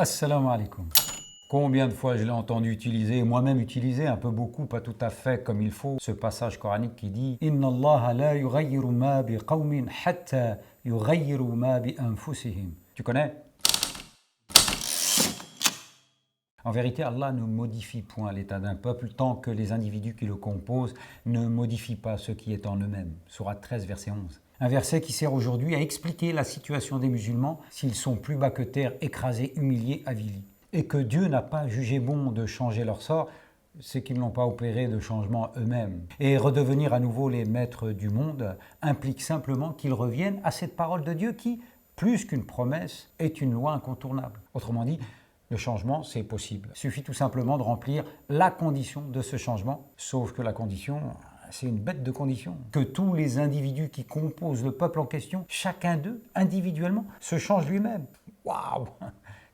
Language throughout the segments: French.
Assalamu alaikum. Combien de fois je l'ai entendu utiliser, moi-même utiliser un peu beaucoup, pas tout à fait comme il faut, ce passage coranique qui dit « Inna Allah la yughayyiru ma bi qawmin hatta yughayyiru ma bi anfusihim ». Tu connais? En vérité, Allah ne modifie point l'état d'un peuple tant que les individus qui le composent ne modifient pas ce qui est en eux-mêmes. Sourate 13, verset 11. Un verset qui sert aujourd'hui à expliquer la situation des musulmans s'ils sont plus bas que terre, écrasés, humiliés, avilis. Et que Dieu n'a pas jugé bon de changer leur sort, c'est qu'ils n'ont pas opéré de changement eux-mêmes. Et redevenir à nouveau les maîtres du monde implique simplement qu'ils reviennent à cette parole de Dieu qui, plus qu'une promesse, est une loi incontournable. Autrement dit, le changement, c'est possible. Il suffit tout simplement de remplir la condition de ce changement, sauf que la condition, c'est une bête de condition. Que tous les individus qui composent le peuple en question, chacun d'eux, individuellement, se change lui-même. Waouh!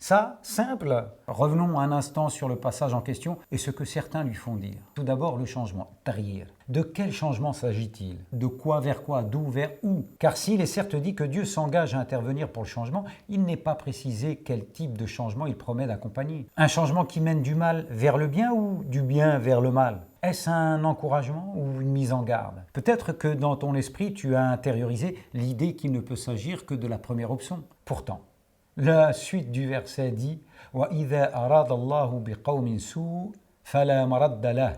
Ça, simple. Revenons un instant sur le passage en question et ce que certains lui font dire. Tout d'abord, le changement, taghir. De quel changement s'agit-il? De quoi vers quoi? D'où vers où? Car s'il est certes dit que Dieu s'engage à intervenir pour le changement, il n'est pas précisé quel type de changement il promet d'accompagner. Un changement qui mène du mal vers le bien ou du bien vers le mal? Est-ce un encouragement ou une mise en garde? Peut-être que dans ton esprit, tu as intériorisé l'idée qu'il ne peut s'agir que de la première option. Pourtant, la suite du verset dit وَإِذَا أَرَادَ اللَّهُ بِقَوْمٍ سُوءًا فَلَا مَرَدَّ لَهُ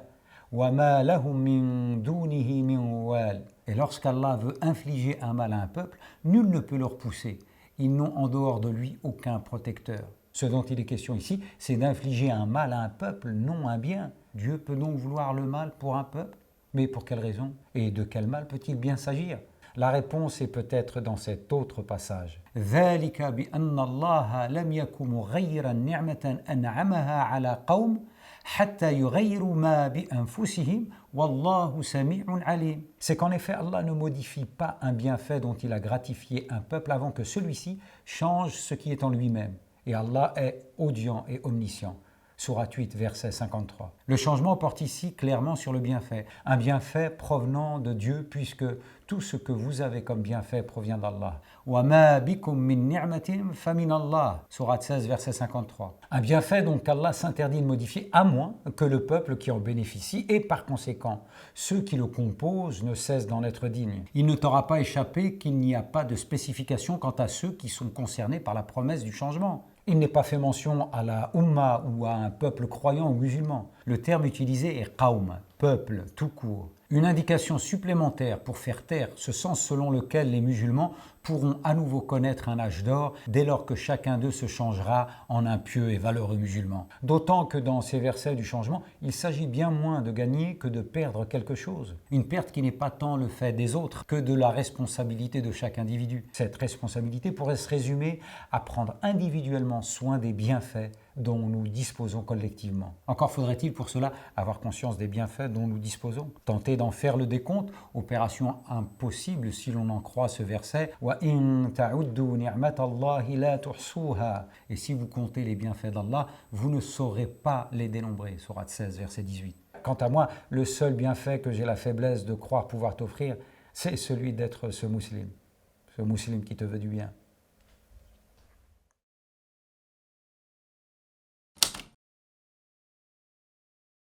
وَمَا لَهُم مِّن دُونِهِ مِن وَالٍ. Et lorsqu'Allah veut infliger un mal à un peuple, nul ne peut le repousser. Ils n'ont en dehors de lui aucun protecteur. Ce dont il est question ici, c'est d'infliger un mal à un peuple, non un bien. Dieu peut donc vouloir le mal pour un peuple? Mais pour quelle raison? Et de quel mal peut-il bien s'agir? La réponse est peut-être dans cet autre passage. ذَلِكَ بِأَنَّ اللَّهَ لَمْ يَكُ مُغَيِّرًا نِعْمَةً أَنْعَمَهَا عَلَى قَوْمٍ حَتَّى يُغَيِّرُوا مَا بِأَنفُسِهِمْ وَاللَّهُ سَمِيعٌ عَلِيمٌ. C'est qu'en effet, Allah ne modifie pas un bienfait dont il a gratifié un peuple avant que celui-ci change ce qui est en lui-même. Et Allah est audient et omniscient. Sourate 8, verset 53. Le changement porte ici clairement sur le bienfait. Un bienfait provenant de Dieu puisque tout ce que vous avez comme bienfait provient d'Allah. وَمَا بِكُم مِّن نِعْمَةٍ فَمِنَ اللَّهِ. Sourate 16, verset 53. Un bienfait dont Allah s'interdit de modifier à moins que le peuple qui en bénéficie et par conséquent ceux qui le composent ne cessent d'en être dignes. Il ne t'aura pas échappé qu'il n'y a pas de spécification quant à ceux qui sont concernés par la promesse du changement. Il n'est pas fait mention à la Ummah ou à un peuple croyant ou musulman. Le terme utilisé est qawm, peuple, tout court. Une indication supplémentaire pour faire taire ce sens selon lequel les musulmans pourront à nouveau connaître un âge d'or dès lors que chacun d'eux se changera en un pieux et valeureux musulman. D'autant que dans ces versets du changement, il s'agit bien moins de gagner que de perdre quelque chose. Une perte qui n'est pas tant le fait des autres que de la responsabilité de chaque individu. Cette responsabilité pourrait se résumer à prendre individuellement soin des bienfaits dont nous disposons collectivement. Encore faudrait-il pour cela avoir conscience des bienfaits dont nous disposons. Tenter d'en faire le décompte, opération impossible si l'on en croit ce verset. وَإِن تَعُدُّوا نِعْمَةَ اللَّهِ لَا تُحْصُوهَا. Et si vous comptez les bienfaits d'Allah, vous ne saurez pas les dénombrer. Sourate 16, verset 18. Quant à moi, le seul bienfait que j'ai la faiblesse de croire pouvoir t'offrir, c'est celui d'être ce musulman qui te veut du bien.